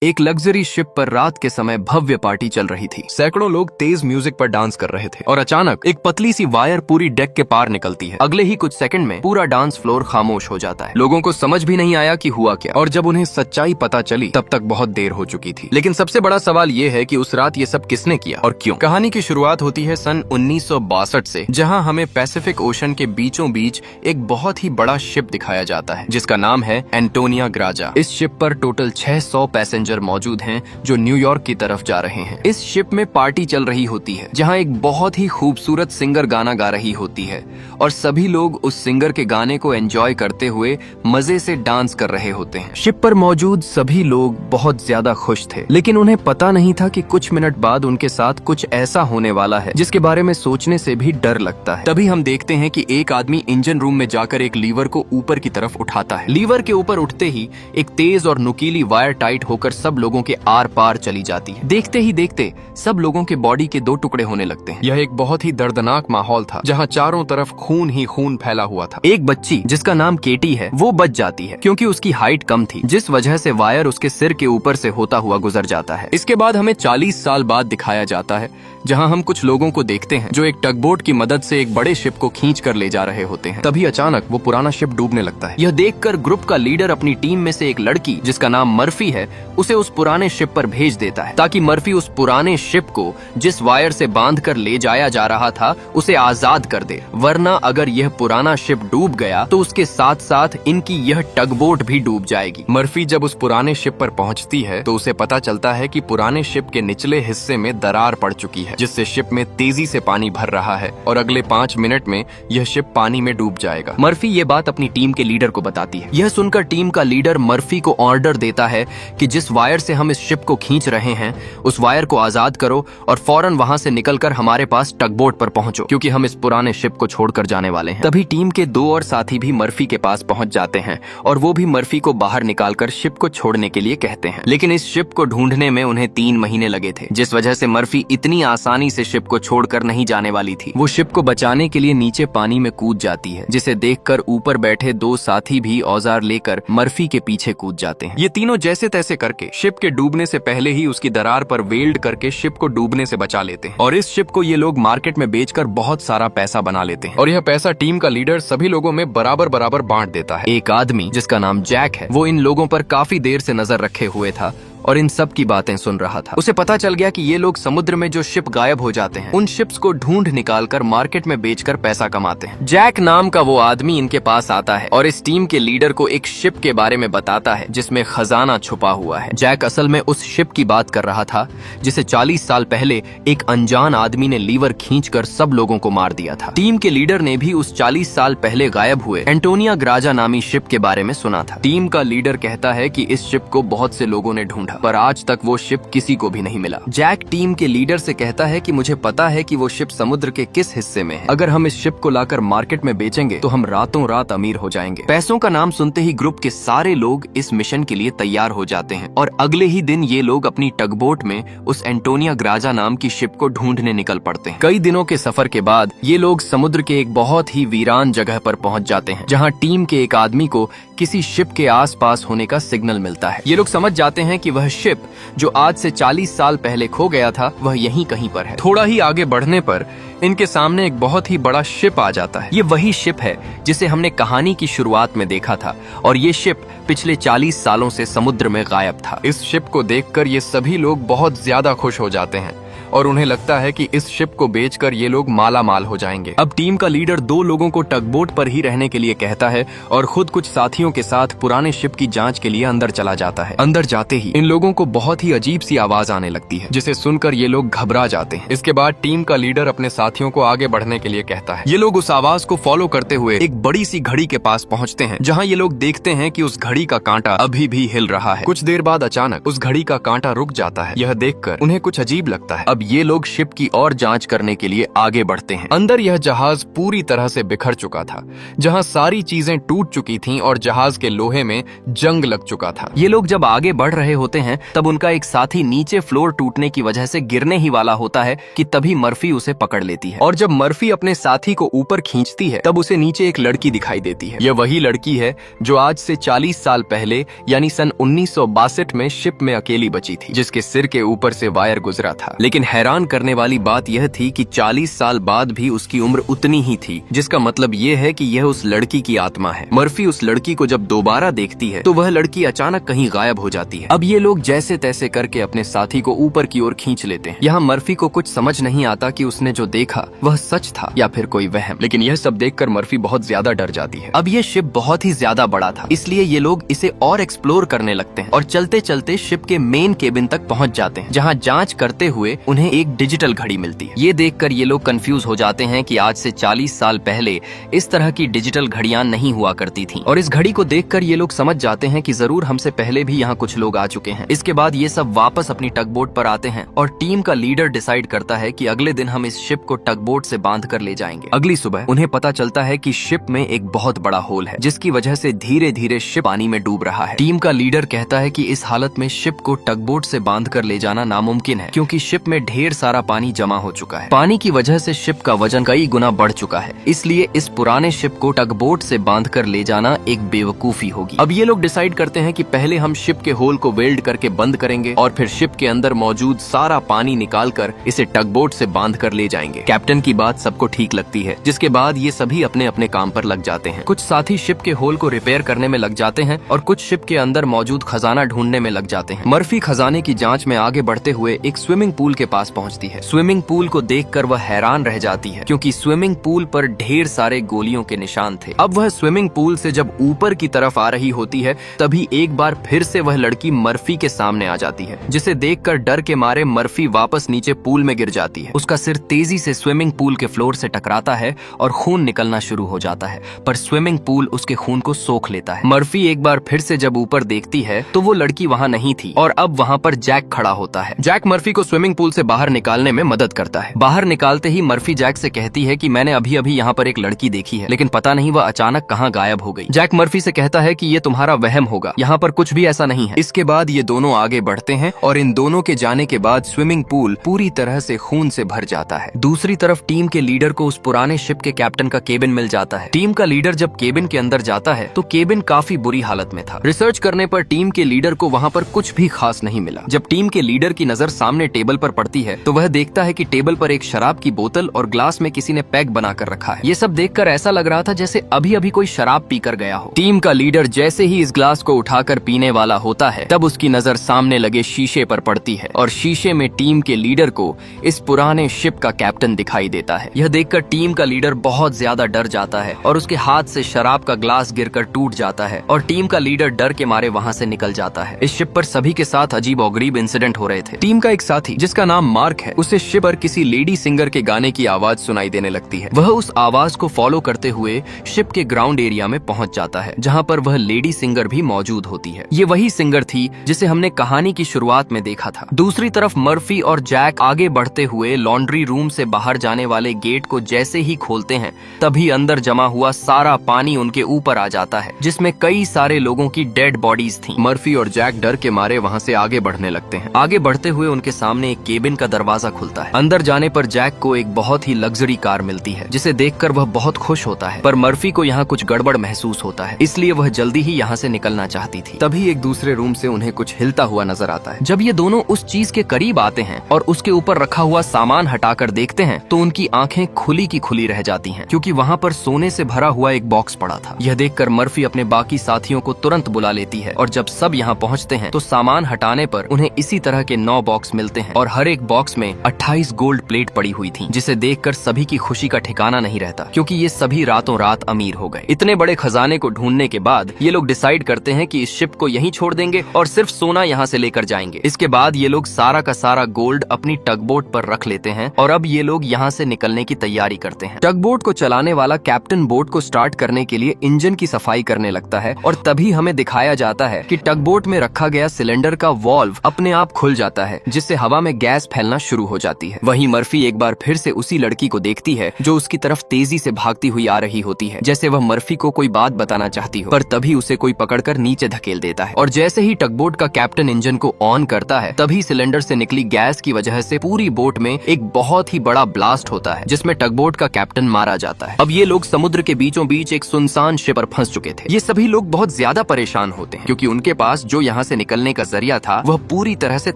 एक luxury ship पर रात के समय भव्य पार्टी चल रही थी। सैकड़ों लोग तेज म्यूजिक पर डांस कर रहे थे और अचानक एक पतली सी वायर पूरी डेक के पार निकलती है। अगले ही कुछ सेकंड में पूरा डांस फ्लोर खामोश हो जाता है। लोगों को समझ भी नहीं आया कि हुआ क्या, और जब उन्हें सच्चाई पता चली तब तक बहुत देर हो चुकी थी। लेकिन सबसे बड़ा सवाल ये है कि उस रात ये सब किसने किया और क्यों। कहानी की शुरुआत होती है सन 1962 से, जहाँ हमें पैसिफिक ओशन के बीचों बीच एक बहुत ही बड़ा शिप दिखाया जाता है जिसका नाम है एंटोनिया ग्राजा। इस शिप पर टोटल 600 पैसेंजर मौजूद हैं जो न्यूयॉर्क की तरफ जा रहे हैं। इस शिप में पार्टी चल रही होती है जहां एक बहुत ही खूबसूरत सिंगर गाना गा रही होती है और सभी लोग उस सिंगर के गाने को एंजॉय करते हुए मजे से डांस कर रहे होते हैं। शिप पर मौजूद सभी लोग बहुत ज्यादा खुश थे, लेकिन उन्हें पता नहीं था कि कुछ मिनट बाद उनके साथ कुछ ऐसा होने वाला है जिसके बारे में सोचने से भी डर लगता है। तभी हम देखते हैं कि एक आदमी इंजन रूम में जाकर एक लीवर को ऊपर की तरफ उठाता है। लीवर के ऊपर उठते ही एक तेज और नुकीली वायर टाइट होकर सब लोगों के आर पार चली जाती है। देखते ही देखते सब लोगों के बॉडी के 2 टुकड़े होने लगते हैं। यह एक बहुत ही दर्दनाक माहौल था जहां चारों तरफ खून ही खून फैला हुआ था। एक बच्ची जिसका नाम केटी है वो बच जाती है क्योंकि उसकी हाइट कम थी, जिस वजह से वायर उसके सिर के ऊपर से होता हुआ गुजर जाता है। इसके बाद हमें 40 साल बाद दिखाया जाता है जहां हम कुछ लोगों को देखते हैं जो एक टगबोट की मदद से एक बड़े शिप को खींच कर ले जा रहे होते हैं। तभी अचानक वो पुराना शिप डूबने लगता है। यह देखकर ग्रुप का लीडर अपनी टीम में से एक लड़की जिसका नाम मर्फी है उसे उस पुराने शिप पर भेज देता है ताकि मर्फी उस पुराने शिप को जिस वायर से बांध कर ले जाया जा रहा था उसे आजाद कर दे, वरना अगर यह पुराना शिप डूब गया तो उसके साथ साथ इनकी यह टगबोट भी डूब जाएगी। मर्फी जब उस पुराने शिप पर पहुंचती है तो उसे पता चलता है कि पुराने शिप के निचले हिस्से में दरार पड़ चुकी है जिससे शिप में तेजी से पानी भर रहा है और अगले 5 मिनट में यह शिप पानी में डूब जाएगा। मर्फी ये बात अपनी टीम के लीडर को बताती है। यह सुनकर टीम का लीडर मर्फी को ऑर्डर देता है कि जिस वायर से हम इस शिप को खींच रहे हैं उस वायर को आजाद करो और फौरन वहां से निकलकर हमारे पास टगबोट पर पहुंचो क्योंकि हम इस पुराने शिप को छोड़कर जाने वाले हैं। तभी टीम के 2 और साथी भी मर्फी के पास पहुंच जाते हैं और वो भी मर्फी को बाहर निकालकर शिप को छोड़ने के लिए कहते हैं। लेकिन इस शिप को ढूंढने में उन्हें 3 महीने लगे थे, जिस वजह से मर्फी इतनी आसानी से शिप को छोड़कर नहीं जाने वाली थी। वो शिप को बचाने के लिए नीचे पानी में कूद जाती है, जिसे देखकर ऊपर बैठे 2 साथी भी औजार लेकर मर्फी के पीछे कूद जाते हैं। ये तीनों जैसे तैसे करके शिप के डूबने से पहले ही उसकी दरार पर वेल्ड करके शिप को डूबने से बचा लेते हैं और इस शिप को ये लोग मार्केट में बेचकर बहुत सारा पैसा बना लेते हैं और यह पैसा टीम का लीडर सभी लोगों में बराबर बराबर बांट देता है। एक आदमी जिसका नाम जैक है वो इन लोगों पर काफी देर से नजर रखे हुए था और इन सब की बातें सुन रहा था। उसे पता चल गया कि ये लोग समुद्र में जो शिप गायब हो जाते हैं उन शिप्स को ढूंढ निकालकर मार्केट में बेचकर पैसा कमाते हैं। जैक नाम का वो आदमी इनके पास आता है और इस टीम के लीडर को एक शिप के बारे में बताता है जिसमें खजाना छुपा हुआ है। जैक असल में उस शिप की बात कर रहा था जिसे 40 साल पहले एक अनजान आदमी ने लीवर खींचकर सब लोगों को मार दिया था। टीम के लीडर ने भी उस 40 साल पहले गायब हुए एंटोनिया ग्राजा नामी शिप के बारे में सुना था। टीम का लीडर कहता है कि इस शिप को बहुत से लोगों ने ढूंढा पर आज तक वो शिप किसी को भी नहीं मिला। जैक टीम के लीडर से कहता है कि मुझे पता है कि वो शिप समुद्र के किस हिस्से में है। अगर हम इस शिप को लाकर मार्केट में बेचेंगे तो हम रातों रात अमीर हो जाएंगे। पैसों का नाम सुनते ही ग्रुप के सारे लोग इस मिशन के लिए तैयार हो जाते हैं और अगले ही दिन ये लोग अपनी टगबोट में उस एंटोनिया ग्राजा नाम की शिप को ढूंढने निकल पड़ते हैं। कई दिनों के सफर के बाद ये लोग समुद्र के एक बहुत ही वीरान जगह पर पहुंच जाते हैं जहाँ टीम के एक आदमी को किसी शिप के आसपास होने का सिग्नल मिलता है। ये लोग समझ जाते हैं कि वह शिप जो आज से 40 साल पहले खो गया था वह यहीं कहीं पर है। थोड़ा ही आगे बढ़ने पर इनके सामने एक बहुत ही बड़ा शिप आ जाता है। ये वही शिप है जिसे हमने कहानी की शुरुआत में देखा था और ये शिप पिछले 40 सालों से समुद्र में गायब था। इस शिप को देखकर ये सभी लोग बहुत ज्यादा खुश हो जाते हैं और उन्हें लगता है कि इस शिप को बेचकर ये लोग माला माल हो जाएंगे। अब टीम का लीडर 2 लोगों को टगबोट पर ही रहने के लिए कहता है और खुद कुछ साथियों के साथ पुराने शिप की जांच के लिए अंदर चला जाता है। अंदर जाते ही इन लोगों को बहुत ही अजीब सी आवाज आने लगती है जिसे सुनकर ये लोग घबरा जाते हैं। इसके बाद टीम का लीडर अपने साथियों को आगे बढ़ने के लिए कहता है। ये लोग उस आवाज को फॉलो करते हुए एक बड़ी सी घड़ी के पास पहुँचते हैं जहाँ ये लोग देखते हैं कि उस घड़ी का कांटा अभी भी हिल रहा है। कुछ देर बाद अचानक उस घड़ी का कांटा रुक जाता है। यह देखकर उन्हें कुछ अजीब लगता है। अब ये लोग शिप की और जांच करने के लिए आगे बढ़ते हैं। अंदर यह जहाज पूरी तरह से बिखर चुका था, जहां सारी चीजें टूट चुकी थीं और जहाज के लोहे में जंग लग चुका था। ये लोग जब आगे बढ़ रहे होते हैं तब उनका एक साथी नीचे फ्लोर टूटने की वजह से गिरने ही वाला होता है कि तभी मर्फी उसे पकड़ लेती है, और जब मर्फी अपने साथी को ऊपर खींचती है तब उसे नीचे एक लड़की दिखाई देती है। यह वही लड़की है जो आज से 40 साल पहले यानी सन 1962 में शिप में अकेली बची थी, जिसके सिर के ऊपर से वायर गुजरा था। लेकिन हैरान करने वाली बात यह थी कि 40 साल बाद भी उसकी उम्र उतनी ही थी, जिसका मतलब यह है कि यह उस लड़की की आत्मा है। मर्फी उस लड़की को जब दोबारा देखती है तो वह लड़की अचानक कहीं गायब हो जाती है। अब ये लोग जैसे तैसे करके अपने साथी को ऊपर की ओर खींच लेते हैं। यहाँ मर्फी को कुछ समझ नहीं आता कि उसने जो देखा वह सच था या फिर कोई वहम, लेकिन यह सब देखकर मर्फी बहुत ज्यादा डर जाती है। अब यह शिप बहुत ही ज्यादा बड़ा था, इसलिए ये लोग इसे और एक्सप्लोर करने लगते हैं और चलते चलते शिप के मेन केबिन तक पहुंच जाते हैं, जहां जांच करते हुए उन्हें एक डिजिटल घड़ी मिलती है। ये देखकर ये लोग कंफ्यूज हो जाते हैं कि आज से 40 साल पहले इस तरह की डिजिटल घड़ियां नहीं हुआ करती थीं, और इस घड़ी को देखकर ये लोग समझ जाते हैं कि जरूर हमसे पहले भी यहाँ कुछ लोग आ चुके हैं। इसके बाद ये सब वापस अपनी टगबोट पर आते हैं और टीम का लीडर डिसाइड करता है कि अगले दिन हम इस शिप को टगबोट से बांध कर ले जाएंगे। अगली सुबह उन्हें पता चलता है कि शिप में एक बहुत बड़ा होल है, जिसकी वजह से धीरे धीरे शिप पानी में डूब रहा है। टीम का लीडर कहता है कि इस हालत में शिप को टगबोट से बांध कर ले जाना नामुमकिन है, क्योंकि शिप में ढेर सारा पानी जमा हो चुका है। पानी की वजह से शिप का वजन कई गुना बढ़ चुका है, इसलिए इस पुराने शिप को टगबोट से बांध कर ले जाना एक बेवकूफी होगी। अब ये लोग डिसाइड करते हैं कि पहले हम शिप के होल को वेल्ड करके बंद करेंगे और फिर शिप के अंदर मौजूद सारा पानी निकालकर इसे टगबोट से बांध कर ले जाएंगे। कैप्टन की बात सबको ठीक लगती है, जिसके बाद ये सभी अपने अपने काम पर लग जाते हैं। कुछ साथी शिप के होल को रिपेयर करने में लग जाते हैं और कुछ शिप के अंदर मौजूद खजाना ढूंढने में लग जाते हैं। मर्फी खजाने की जांच में आगे बढ़ते हुए एक स्विमिंग पूल के पास पहुंचती है। स्विमिंग पूल को देखकर वह हैरान रह जाती है, क्योंकि स्विमिंग पूल पर ढेर सारे गोलियों के निशान थे। अब वह स्विमिंग पूल से जब ऊपर की तरफ आ रही होती है तभी एक बार फिर से वह लड़की मर्फी के सामने आ जाती है, जिसे देखकर डर के मारे मर्फी वापस नीचे पूल में गिर जाती है। उसका सिर तेजी से स्विमिंग पूल के फ्लोर से टकराता है और खून निकलना शुरू हो जाता है, पर स्विमिंग पूल उसके खून को सोख लेता है। मर्फी एक बार फिर से जब ऊपर देखती है तो वो लड़की वहाँ नहीं थी और अब वहाँ पर जैक खड़ा होता है। जैक मर्फी को स्विमिंग पूल से बाहर निकालने में मदद करता है। बाहर निकालते ही मर्फी जैक से कहती है कि मैंने अभी अभी यहाँ पर एक लड़की देखी है, लेकिन पता नहीं वह अचानक कहाँ गायब हो गई। जैक मर्फी से कहता है कि ये तुम्हारा वहम होगा, यहाँ पर कुछ भी ऐसा नहीं है। इसके बाद ये दोनों आगे बढ़ते हैं और इन दोनों के जाने के बाद स्विमिंग पूल पूरी तरह से खून से भर जाता है। दूसरी तरफ टीम के लीडर को उस पुराने शिप के कैप्टन का केबिन मिल जाता है। टीम का लीडर जब केबिन के अंदर जाता है तो केबिन काफी बुरी हालत में था। रिसर्च करने पर टीम के लीडर को वहाँ पर कुछ भी खास नहीं मिला। जब टीम के लीडर की नजर सामने टेबल पर पड़ती है तो वह देखता है कि टेबल पर एक शराब की बोतल और ग्लास में किसी ने पैक बनाकर रखा है। ये सब देखकर ऐसा लग रहा था जैसे अभी अभी कोई शराब पीकर गया हो। टीम का लीडर जैसे ही इस ग्लास को उठाकर पीने वाला होता है तब उसकी नजर सामने लगे शीशे पर पड़ती है और शीशे में टीम के लीडर को इस पुराने शिप का कैप्टन दिखाई देता है। यह देखकर टीम का लीडर बहुत ज्यादा डर जाता है और उसके हाथ से शराब का ग्लास गिरकर टूट जाता है और टीम का लीडर डर के मारे वहाँ से निकल जाता है। इस शिप पर सभी के साथ अजीब और गरीब इंसिडेंट हो रहे थे। टीम का एक साथी जिसका नाम मार्क है, उसे शिप पर किसी लेडी सिंगर के गाने की आवाज सुनाई देने लगती है। वह उस आवाज को फॉलो करते हुए शिप के ग्राउंड एरिया में पहुंच जाता है, जहां पर वह लेडी सिंगर भी मौजूद होती है। ये वही सिंगर थी जिसे हमने कहानी की शुरुआत में देखा था। दूसरी तरफ मर्फी और जैक आगे बढ़ते हुए लॉन्ड्री रूम से बाहर जाने वाले गेट को जैसे ही खोलते हैं तभी अंदर जमा हुआ सारा पानी उनके ऊपर आ जाता है, जिसमें कई सारे लोगों की डेड बॉडीज थी। मर्फी और जैक डर के मारे वहाँ से आगे बढ़ने लगते हैं। आगे बढ़ते हुए उनके सामने एक केबिन का दरवाजा खुलता है। अंदर जाने पर जैक को एक बहुत ही लग्जरी कार मिलती है, जिसे देखकर वह बहुत खुश होता है, पर मर्फी को यहाँ कुछ गड़बड़ महसूस होता है, इसलिए वह जल्दी ही यहाँ से निकलना चाहती थी। तभी एक दूसरे रूम से उन्हें कुछ हिलता हुआ नजर आता है। जब ये दोनों उस चीज के करीब आते हैं और उसके ऊपर रखा हुआ सामान हटाकर देखते हैं तो उनकी आंखें खुली की खुली रह जाती हैं, क्योंकि वहाँ पर सोने से भरा हुआ एक बॉक्स पड़ा था। यह देखकर मर्फी अपने बाकी साथियों को तुरंत बुला लेती है और जब सब यहाँ पहुँचते हैं तो सामान हटाने पर उन्हें इसी तरह के 9 बॉक्स मिलते हैं और हर एक बॉक्स में 28 गोल्ड प्लेट पड़ी हुई थी, जिसे देखकर सभी की खुशी का ठिकाना नहीं रहता, क्योंकि ये सभी रातों रात अमीर हो गए। इतने बड़े खजाने को ढूंढने के बाद ये लोग डिसाइड करते हैं कि इस शिप को यहीं छोड़ देंगे और सिर्फ सोना यहाँ से लेकर जाएंगे। इसके बाद ये लोग सारा का सारा गोल्ड अपनी टगबोट पर रख लेते हैं और अब ये लोग यहाँ से निकलने की तैयारी करते हैं। टगबोट को चलाने वाला कैप्टन बोट को स्टार्ट करने के लिए इंजन की सफाई करने लगता है और तभी हमें दिखाया जाता है कि टगबोट में रखा गया सिलेंडर का वॉल्व अपने आप खुल जाता है, जिससे हवा में गैस फैलना शुरू हो जाती है। वहीं मर्फी एक बार फिर से उसी लड़की को देखती है जो उसकी तरफ तेजी से भागती हुई आ रही होती है, जैसे वह मर्फी को कोई बात बताना चाहती हो, पर तभी उसे कोई पकड़कर नीचे धकेल देता है। और जैसे ही टगबोट का कैप्टन इंजन को ऑन करता है, तभी सिलेंडर से निकली गैस की वजह से पूरी बोट में एक बहुत ही बड़ा ब्लास्ट होता है, जिसमें टगबोट का कैप्टन मारा जाता है। अब ये लोग समुद्र के बीचों बीच एक सुनसान शिप पर फंस चुके थे। ये सभी लोग बहुत ज्यादा परेशान होते हैं क्योंकि उनके पास जो यहाँ से निकलने का जरिया था वह पूरी तरह से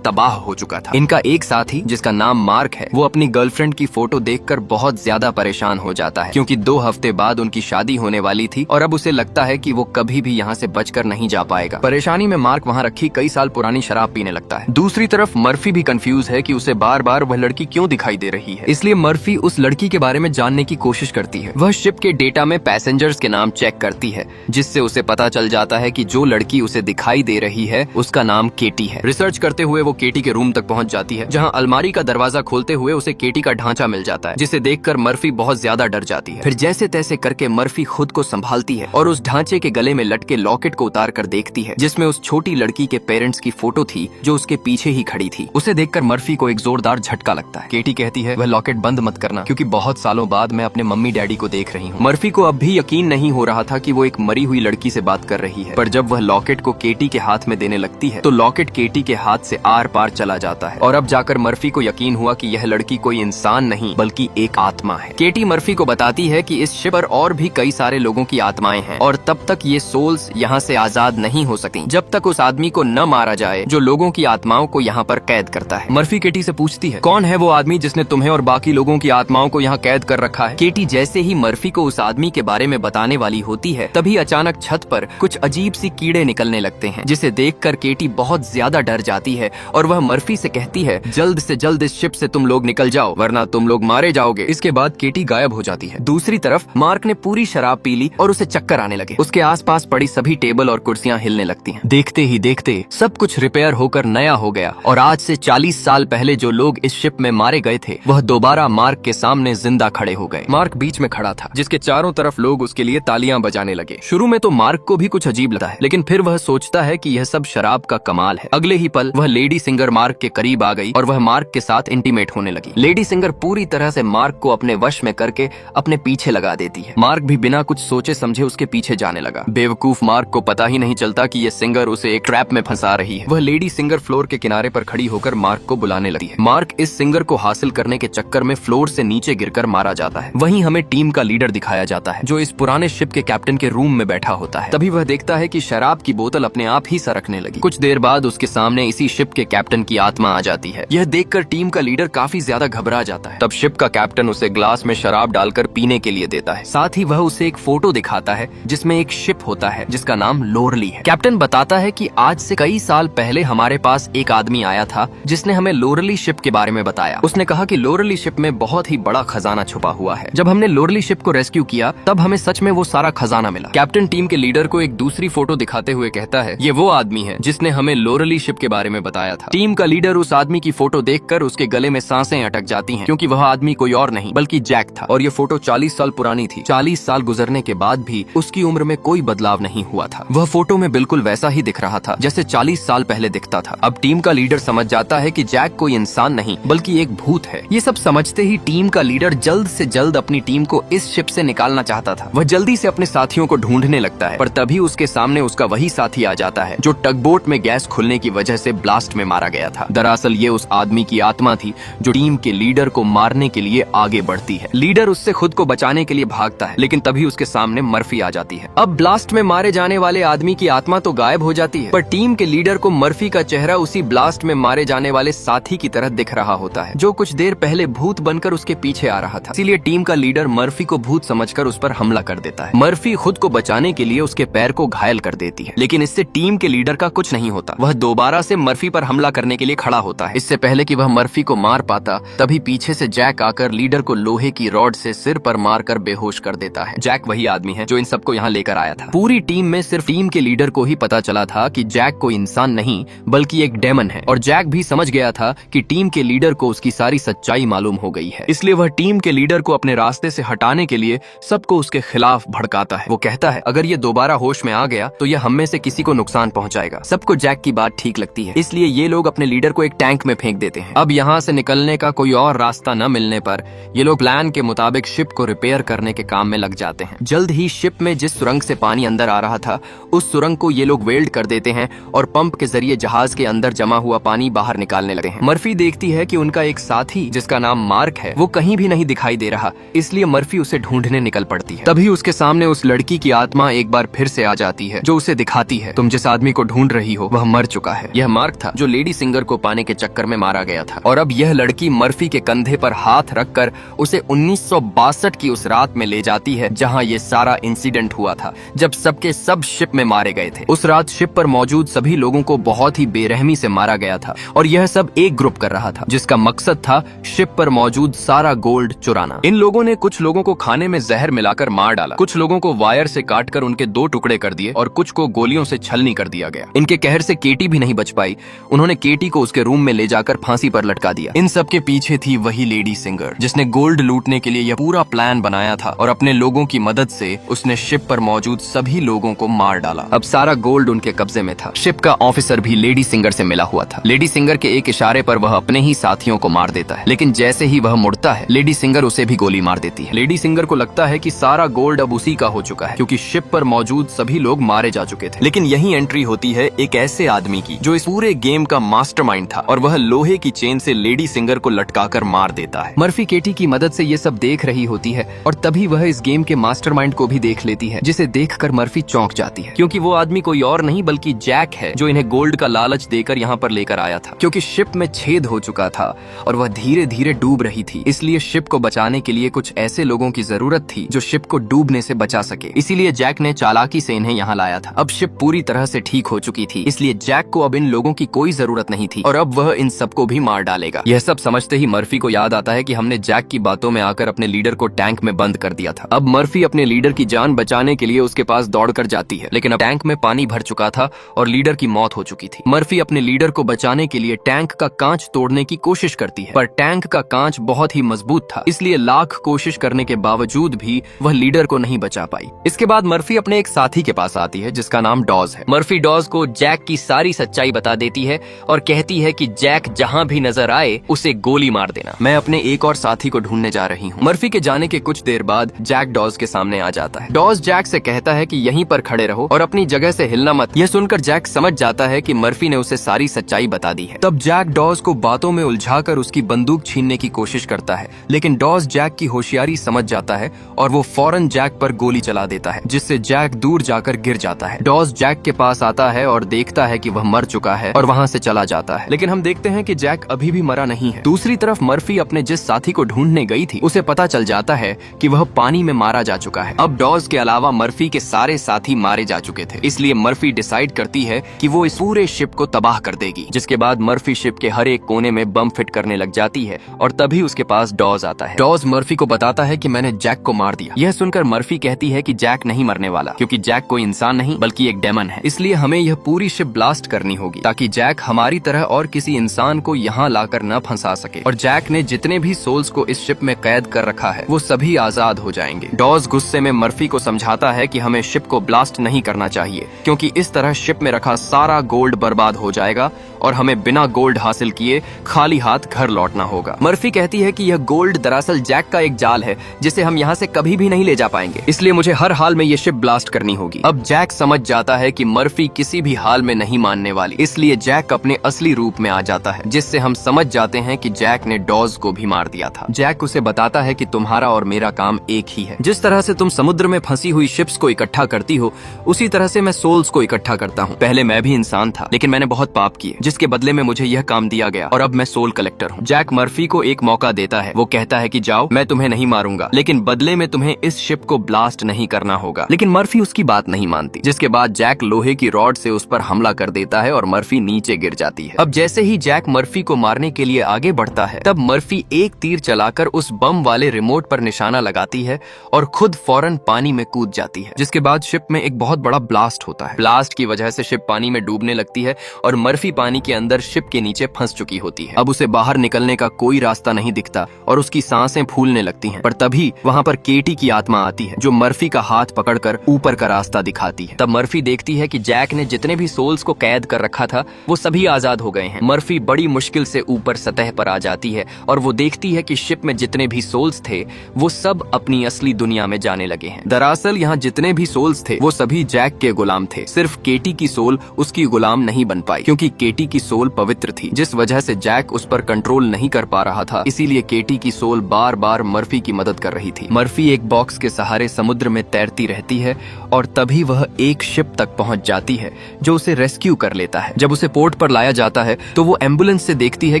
तबाह हो चुका था। इनका एक साथी जिसका नाम मार्क है, वो अपनी गर्लफ्रेंड की फोटो देखकर बहुत ज्यादा परेशान हो जाता है क्योंकि 2 हफ्ते बाद उनकी शादी होने वाली थी और अब उसे लगता है कि वो कभी भी यहाँ से बचकर नहीं जा पाएगा। परेशानी में मार्क वहाँ रखी कई साल पुरानी शराब पीने लगता है। दूसरी तरफ मर्फी भी कंफ्यूज है कि उसे बार बार वह लड़की क्यों दिखाई दे रही है, इसलिए मर्फी उस लड़की के बारे में जानने की कोशिश करती है। वह शिप के डेटा में पैसेंजर्स के नाम चेक करती है, जिससे उसे पता चल जाता है कि जो लड़की उसे दिखाई दे रही है उसका नाम केटी है। रिसर्च करते हुए वो केटी के रूम तक पहुंच जाती है, जहां अलमारी का दरवाजा खोलते हुए उसे केटी का ढांचा मिल जाता है, जिसे देखकर मर्फी बहुत ज्यादा डर जाती है। फिर जैसे तैसे करके मर्फी खुद को संभालती है और उस ढांचे के गले में लटके लॉकेट को उतार कर देखती है, जिसमें उस छोटी लड़की के पेरेंट्स की फोटो थी जो उसके पीछे ही खड़ी थी। उसे देखकर मर्फी को एक जोरदार झटका लगता है। केटी कहती है, वह लॉकेट बंद मत करना क्योंकि बहुत सालों बाद मैं अपने मम्मी डैडी को देख रही हूँ। मर्फी को अब भी यकीन नहीं हो रहा था कि वो एक मरी हुई लड़की से बात कर रही है, पर जब वह लॉकेट को केटी के हाथ में देने लगती है तो लॉकेट केटी के हाथ से आर पार चला जाता है और अब जाकर मर्फी को यकीन हुआ कि यह लड़की कोई इंसान नहीं बल्कि एक आत्मा है। केटी मर्फी को बताती है कि इस शिप पर और भी कई सारे लोगों की आत्माएं हैं और तब तक ये सोल्स यहाँ से आजाद नहीं हो सकती जब तक उस आदमी को न मारा जाए जो लोगों की आत्माओं को यहाँ पर कैद करता है। मर्फी केटी से पूछती है, कौन है वो आदमी जिसने तुम्हें और बाकी लोगों की आत्माओं को यहाँ कैद कर रखा है? केटी जैसे ही मर्फी को उस आदमी के बारे में बताने वाली होती है, तभी अचानक छत पर कुछ अजीब सी कीड़े निकलने लगते हैं, जिसे देखकर केटी बहुत ज्यादा डर जाती है और वह मर्फी से कहती है, जल्द से जल्द इस शिप से तुम लोग निकल जाओ वरना तुम लोग मारे जाओगे। इसके बाद केटी गायब हो जाती है। दूसरी तरफ मार्क ने पूरी शराब पी ली और उसे चक्कर आने लगे। उसके आसपास पड़ी सभी टेबल और कुर्सियां हिलने लगती हैं। देखते ही देखते सब कुछ रिपेयर होकर नया हो गया और आज से 40 साल पहले जो लोग इस शिप में मारे गए थे वह दोबारा मार्क के सामने जिंदा खड़े हो गए। मार्क बीच में खड़ा था, जिसके चारों तरफ लोग उसके लिए तालियां बजाने लगे। शुरू में तो मार्क को भी कुछ अजीब लगता है, लेकिन फिर वह सोचता है कि यह सब शराब का कमाल है। अगले ही पल वह लेडी सिंगर मार्क के करीब आ गई और वह मार्क के साथ इंटीमेट होने लगी। लेडी सिंगर पूरी तरह से मार्क को अपने वश में करके अपने पीछे लगा देती है। मार्क भी बिना कुछ सोचे समझे उसके पीछे जाने लगा। बेवकूफ मार्क को पता ही नहीं चलता कि यह सिंगर उसे एक ट्रैप में फंसा रही है। वह लेडी सिंगर फ्लोर के किनारे पर खड़ी होकर मार्क को बुलाने लगी है। मार्क इस सिंगर को हासिल करने के चक्कर में फ्लोर से नीचे गिरकर मारा जाता है। वहीं हमें टीम का लीडर दिखाया जाता है जो इस पुराने शिप के कैप्टन के रूम में बैठा होता है। तभी वह देखता है कि शराब की बोतल अपने आप ही सरकने लगी। कुछ देर बाद उसके सामने इसी शिप के कैप्टन की आत्मा आ जाती है। यह देखकर टीम का लीडर काफी ज्यादा घबरा जाता है। तब शिप का कैप्टन उसे ग्लास में शराब डालकर पीने के लिए देता है। साथ ही वह उसे एक फोटो दिखाता है जिसमें एक शिप होता है जिसका नाम लोरली है। कैप्टन बताता है कि आज से कई साल पहले हमारे पास एक आदमी आया था जिसने हमें लोरली शिप के बारे में बताया। उसने कहा कि लोरली शिप में बहुत ही बड़ा खजाना छुपा हुआ है। जब हमने लोरली शिप को रेस्क्यू किया तब हमें सच में वो सारा खजाना मिला। कैप्टन टीम के लीडर को एक दूसरी फोटो दिखाते हुए कहता है, ये वो आदमी है जिसने हमें लोरली शिप के बारे में बताया था। टीम का लीडर उस आदमी की फोटो देखकर उसके गले में सांसें अटक जाती हैं क्योंकि वह आदमी कोई और नहीं बल्कि जैक था और ये फोटो 40 साल पुरानी थी। 40 साल गुजरने के बाद भी उसकी उम्र में कोई बदलाव नहीं हुआ था। वह फोटो में बिल्कुल वैसा ही दिख रहा था जैसे 40 साल पहले दिखता था। अब टीम का लीडर समझ जाता है कि जैक कोई इंसान नहीं बल्कि एक भूत है। ये सब समझते ही टीम का लीडर जल्द से जल्द अपनी टीम को इस शिप से निकालना चाहता था। वह जल्दी से अपने साथियों को ढूंढने लगता है, पर तभी उसके सामने उसका वही साथी आ जाता है जो टगबोट में गैस खुलने की वजह से ब्लास्ट में मारा गया था। दरअसल ये उस आदमी की आत्मा थी जो टीम के लीडर को मारने के लिए आगे बढ़ती है। लीडर उससे खुद को बचाने के लिए भागता है, लेकिन तभी उसके सामने मर्फी आ जाती है। अब ब्लास्ट में मारे जाने वाले आदमी की आत्मा तो गायब हो जाती है, पर टीम के लीडर को मर्फी का चेहरा उसी ब्लास्ट में मारे जाने वाले साथी की तरह दिख रहा होता है जो कुछ देर पहले भूत बनकर उसके पीछे आ रहा था। इसीलिए टीम का लीडर मर्फी को भूत समझकर उस पर हमला कर देता है। मर्फी खुद को बचाने के लिए उसके पैर को घायल कर देती है, लेकिन इससे टीम के लीडर का कुछ नहीं होता। वह दोबारा से मर्फी पर हमला करने के लिए खड़ा होता है। इससे पहले कि वह मर्फी को मार पाता तभी पीछे से जैक आकर लीडर को लोहे की रॉड से सिर पर मारकर बेहोश कर देता है। जैक वही आदमी है जो इन सबको यहाँ लेकर आया था। पूरी टीम में सिर्फ टीम के लीडर को ही पता चला था कि जैक कोई इंसान नहीं बल्कि एक डेमन है, और जैक भी समझ गया था कि टीम के लीडर को उसकी सारी सच्चाई मालूम हो गई है। इसलिए वह टीम के लीडर को अपने रास्ते से हटाने के लिए सबको उसके खिलाफ भड़काता है। वो कहता है अगर ये दोबारा होश में आ गया तो यह हम में से किसी को नुकसान पहुंचाएगा। सबको जैक की बात ठीक लगती है, इसलिए ये लोग अपने लीडर को एक टैंक में फेंक देते हैं। अब यहाँ से निकलने का कोई और रास्ता न मिलने पर ये लोग प्लान के मुताबिक शिप को रिपेयर करने के काम में लग जाते हैं। जल्द ही शिप में जिस सुरंग से पानी अंदर आ रहा था उस सुरंग को ये लोग वेल्ड कर देते हैं और पंप के जरिए जहाज के अंदर जमा हुआ पानी बाहर निकालने लगे हैं। मर्फी देखती है कि उनका एक साथी जिसका नाम मार्क है वो कहीं भी नहीं दिखाई दे रहा, इसलिए मर्फी उसे ढूंढने निकल पड़ती है। तभी उसके सामने उस लड़की की आत्मा एक बार फिर से आ जाती है जो उसे दिखाती है तुम जिस आदमी को ढूंढ रही हो वह मर चुका है। यह मार्क था जो लेडी सिंगर को पाने के चक्कर में मारा गया था। और अब यह लड़की मर्फी के कंधे पर हाथ रखकर उसे 1962 की उस रात में ले जाती है जहां ये सारा इंसिडेंट हुआ था, जब सबके सब शिप में मारे गए थे। उस रात शिप पर मौजूद सभी लोगों को बहुत ही बेरहमी से मारा गया था और यह सब एक ग्रुप कर रहा था जिसका मकसद था शिप पर मौजूद सारा गोल्ड चुराना। इन लोगों ने कुछ लोगों को खाने में जहर मिलाकर मार डाला, कुछ लोगों को वायर से काटकर उनके 2 टुकड़े कर दिए और कुछ को गोलियों से छलनी कर दिया गया। इनके कहर से केटी भी नहीं बच पाई, उन्होंने केटी को उसके रूम में ले जाकर फांसी पर लटका दिया। इन सब के पीछे थी वही लेडी सिंगर जिसने गोल्ड लूटने के लिए यह पूरा प्लान बनाया था और अपने लोगों की मदद से उसने शिप पर मौजूद सभी लोगों को मार डाला। अब सारा गोल्ड उनके कब्जे में था। शिप का ऑफिसर भी लेडी सिंगर से मिला हुआ था। लेडी सिंगर के एक इशारे पर वह अपने ही साथियों को मार देता है, लेकिन जैसे ही वह मुड़ता है लेडी सिंगर उसे भी गोली मार देती है। लेडी सिंगर को लगता है कि सारा गोल्ड अब उसी का हो चुका है क्योंकि शिप पर मौजूद सभी लोग मारे जा चुके थे। लेकिन यही एंट्री होती है एक ऐसे आदमी की जो इस पूरे गेम का मास्टरमाइंड था और वह लोहे की चेन से लेडी सिंगर को लटकाकर मार देता है। मर्फी केटी की मदद से ये सब देख रही होती है और तभी वह इस गेम के मास्टरमाइंड को भी देख लेती है, जिसे देखकर मर्फी चौंक जाती है क्योंकि वो आदमी कोई और नहीं बल्कि जैक है जो इन्हें गोल्ड का लालच देकर यहाँ पर लेकर आया था। क्योंकि शिप में छेद हो चुका था और वह धीरे धीरे डूब रही थी, इसलिए शिप को बचाने के लिए कुछ ऐसे लोगों की जरूरत थी जो शिप को डूबने से बचा सके। इसीलिए जैक ने चालाकी से इन्हें यहाँ लाया था। अब शिप पूरी तरह से ठीक हो चुकी थी, इसलिए जैक को अब इन लोगों की कोई जरूरत नहीं थी और अब वह इन सबको भी मार डालेगा। यह सब समझते ही मर्फी को याद आता है कि हमने जैक की बातों में आकर अपने लीडर को टैंक में बंद कर दिया था। अब मर्फी अपने लीडर की जान बचाने के लिए उसके पास दौड़कर जाती है, लेकिन अब टैंक में पानी भर चुका था और लीडर की मौत हो चुकी थी। मर्फी अपने लीडर को बचाने के लिए टैंक का कांच तोड़ने की कोशिश करती है, पर टैंक का कांच बहुत ही मजबूत था, इसलिए लाख कोशिश करने के बावजूद भी वह लीडर को नहीं बचा पाई। इसके बाद मर्फी अपने एक साथी के पास आती है जिसका नाम डॉज है। मर्फी डॉज को जैक की सारी सच्चाई बता देती है और कहती है कि जैक जहां भी नजर आए उसे गोली मार देना। मैं अपने एक और साथी को ढूंढने जा रही हूँ। मर्फी के जाने के कुछ देर बाद जैक डॉज के सामने आ जाता है। डॉज जैक से कहता है कि यहीं पर खड़े रहो और अपनी जगह से हिलना मत। यह सुनकर जैक समझ जाता है कि मर्फी ने उसे सारी सच्चाई बता दी है। तब जैक डॉज को बातों में उलझाकर उसकी बंदूक छीनने की कोशिश करता है, लेकिन डॉज जैक की होशियारी समझ जाता है और वो फौरन जैक पर गोली चला देता है, जिससे जैक दूर जाकर गिर जाता है। डॉज जैक के पास आता है और देखता है कि वह मर चुका है और वहाँ से चला जाता है, लेकिन हम देखते हैं कि जैक अभी भी मरा नहीं है। दूसरी तरफ मर्फी अपने जिस साथी को ढूंढने गई थी उसे पता चल जाता है कि वह पानी में मारा जा चुका है। अब डॉज के अलावा मर्फी के सारे साथी मारे जा चुके थे, इसलिए मर्फी डिसाइड करती है कि वो इस पूरे शिप को तबाह कर देगी। जिसके बाद मर्फी शिप के हर एक कोने में बम फिट करने लग जाती है और तभी उसके पास डॉज आता है। डॉज मर्फी को बताता है कि मैंने जैक को मार दिया। यह सुनकर मर्फी कहती है कि जैक नहीं मरने वाला, क्योंकि जैक कोई इंसान नहीं बल्कि एक डेमन है, इसलिए हमें यह पूरी शिप ब्लास्ट करनी होगी ताकि जैक हमारी तरह और किसी इंसान को यहाँ लाकर न फंसा सके। और जैक ने जितने भी सोल्स को इस शिप में कैद कर रखा है वो सभी आजाद हो जाएंगे। डॉज गुस्से में मर्फी को समझाता है कि हमें शिप को ब्लास्ट नहीं करना चाहिए, क्योंकि इस तरह शिप में रखा सारा गोल्ड बर्बाद हो जाएगा और हमें बिना गोल्ड हासिल किए खाली हाथ घर लौटना होगा। मर्फी कहती है कि यह गोल्ड दरअसल जैक का एक जाल है जिसे हम यहाँ से कभी भी नहीं ले जा पाएंगे, इसलिए मुझे हर हाल में ये शिप ब्लास्ट करनी होगी। अब जैक समझ जाता है कि मर्फी किसी भी हाल में नहीं मानने वाली, इसलिए जैक अपने असली रूप में आ जाता है, जिससे हम समझ जाते हैं कि जैक ने डॉज को भी मार दिया था। जैक उसे बताता है कि तुम्हारा और मेरा काम एक ही है। जिस तरह से तुम समुद्र में फंसी हुई शिप्स को इकट्ठा करती हो उसी तरह से मैं सोल्स को इकट्ठा करता हूँ। पहले मैं भी इंसान था, लेकिन मैंने बहुत पाप किए जिसके बदले में मुझे यह काम दिया गया और अब मैं सोल कलेक्टर हूँ। जैक मर्फी को एक मौका देता है। वो कहता है कि जाओ, मैं तुम्हें नहीं मारूंगा, लेकिन बदले में तुम्हें इस शिप को ब्लास्ट नहीं करना होगा। लेकिन मर्फी उसकी बात नहीं मानती, जिसके बाद जैक लोहे की रॉड से उस पर हमला कर देता है और मर्फी नीचे गिर जाती है। अब जैसे ही जैक मर्फी को मारने के लिए आगे बढ़ता है तब मर्फी एक तीर चलाकर उस बम वाले रिमोट पर निशाना लगाती है और खुद फौरन पानी में कूद जाती है, जिसके बाद शिप में एक बहुत बड़ा ब्लास्ट होता है। ब्लास्ट की वजह से शिप पानी में डूबने लगती है और मर्फी पानी पानी के अंदर शिप के नीचे फंस चुकी होती है। अब उसे बाहर निकलने का कोई रास्ता नहीं दिखता और उसकी सांसें फूलने लगती हैं। पर तभी वहाँ पर केटी की आत्मा आती है जो मर्फी का हाथ पकड़कर ऊपर का रास्ता दिखाती है। तब मर्फी देखती है कि जैक ने जितने भी सोल्स को कैद कर रखा था वो सभी आजाद हो गए हैं। मर्फी बड़ी मुश्किल से ऊपर सतह पर आ जाती है और वो देखती है कि शिप में जितने भी सोल्स थे वो सब अपनी असली दुनिया में जाने लगे हैं। दरअसल यहाँ जितने भी सोल्स थे वो सभी जैक के गुलाम थे। सिर्फ केटी की सोल उसकी गुलाम नहीं बन पाई क्योंकि केटी की सोल पवित्र थी, जिस वजह से जैक उस पर कंट्रोल नहीं कर पा रहा था। इसीलिए केटी की सोल बार बार मर्फी की मदद कर रही थी। मर्फी एक बॉक्स के सहारे समुद्र में तैरती रहती है और तभी वह एक शिप तक पहुंच जाती है जो उसे रेस्क्यू कर लेता है। जब उसे पोर्ट पर लाया जाता है तो वो एम्बुलेंस से देखती है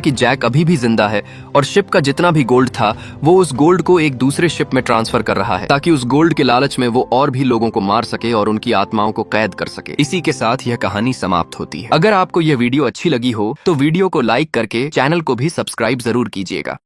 कि जैक अभी भी जिंदा है और शिप का जितना भी गोल्ड था वो उस गोल्ड को एक दूसरे शिप में ट्रांसफर कर रहा है ताकि उस गोल्ड के लालच में वो और भी लोगों को मार सके और उनकी आत्माओं को कैद कर सके। इसी के साथ यह कहानी समाप्त होती है। अगर आपको यह वीडियो अच्छी लगी हो तो वीडियो को लाइक करके चैनल को भी सब्सक्राइब जरूर कीजिएगा।